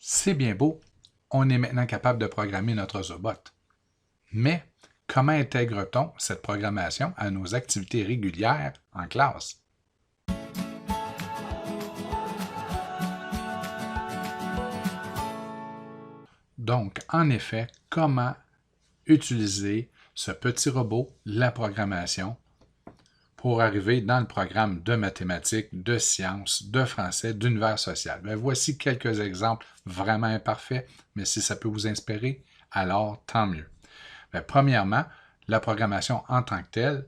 C'est bien beau, on est maintenant capable de programmer notre Zobot. Mais comment intègre-t-on cette programmation à nos activités régulières en classe? Donc, en effet, comment utiliser ce petit robot, la programmation, pour arriver dans le programme de mathématiques, de sciences, de français, d'univers social. Bien, voici quelques exemples vraiment imparfaits, mais si ça peut vous inspirer, alors tant mieux. Bien, premièrement, la programmation en tant que telle,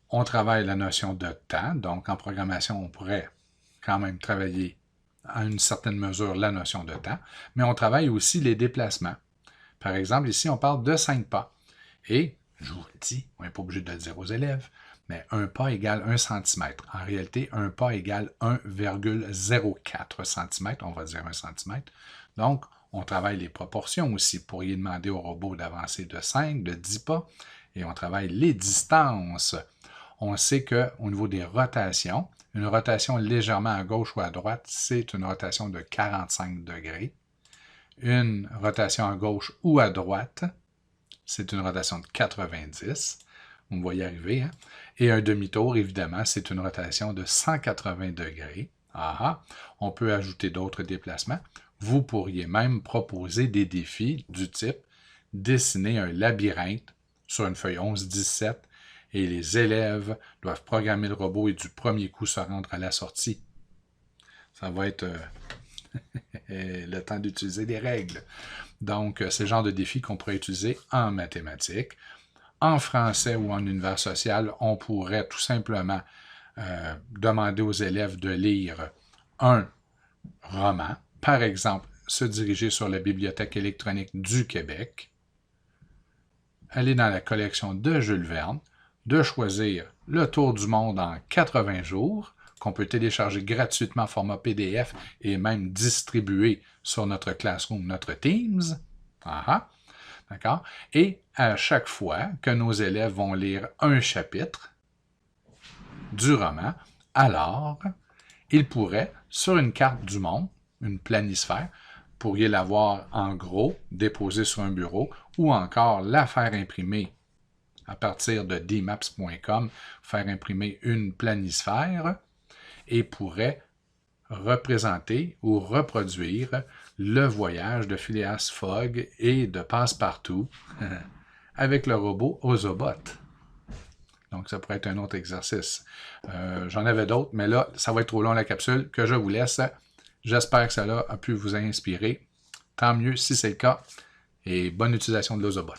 on travaille la notion de temps, donc en programmation, on pourrait quand même travailler à une certaine mesure la notion de temps, mais on travaille aussi les déplacements. Par exemple, ici, on parle de 5 pas. Et, je vous le dis, on n'est pas obligé de le dire aux élèves, mais un pas égale 1 cm. En réalité, un pas égale 1,04 cm, on va dire 1 cm. Donc, on travaille les proportions aussi. Vous pourriez demander au robot d'avancer de 5, de 10 pas, et on travaille les distances. On sait qu'au niveau des rotations, une rotation légèrement à gauche ou à droite, c'est une rotation de 45 degrés. Une rotation à gauche ou à droite, c'est une rotation de 90. Vous me voyez arriver, hein? Et un demi-tour, évidemment, c'est une rotation de 180 degrés. Ah, on peut ajouter d'autres déplacements. Vous pourriez même proposer des défis du type dessiner un labyrinthe sur une feuille 11-17 et les élèves doivent programmer le robot et du premier coup se rendre à la sortie. Ça va être le temps d'utiliser des règles. Donc, c'est le genre de défi qu'on pourrait utiliser en mathématiques. En français ou en univers social, on pourrait tout simplement demander aux élèves de lire un roman, par exemple, se diriger sur la Bibliothèque électronique du Québec, aller dans la collection de Jules Verne, de choisir Le Tour du monde en 80 jours, qu'on peut télécharger gratuitement en format PDF et même distribuer sur notre Classroom, notre Teams. D'accord? Et à chaque fois que nos élèves vont lire un chapitre du roman, alors, ils pourraient, sur une carte du monde, une planisphère, pourriez l'avoir en gros, déposée sur un bureau, ou encore la faire imprimer à partir de dmaps.com, faire imprimer une planisphère, et pourrait représenter ou reproduire le voyage de Phileas Fogg et de Passepartout avec le robot Ozobot. Donc, ça pourrait être un autre exercice. J'en avais d'autres, mais là, ça va être trop long la capsule que je vous laisse. J'espère que cela a pu vous inspirer. Tant mieux si c'est le cas. Et bonne utilisation de l'Ozobot.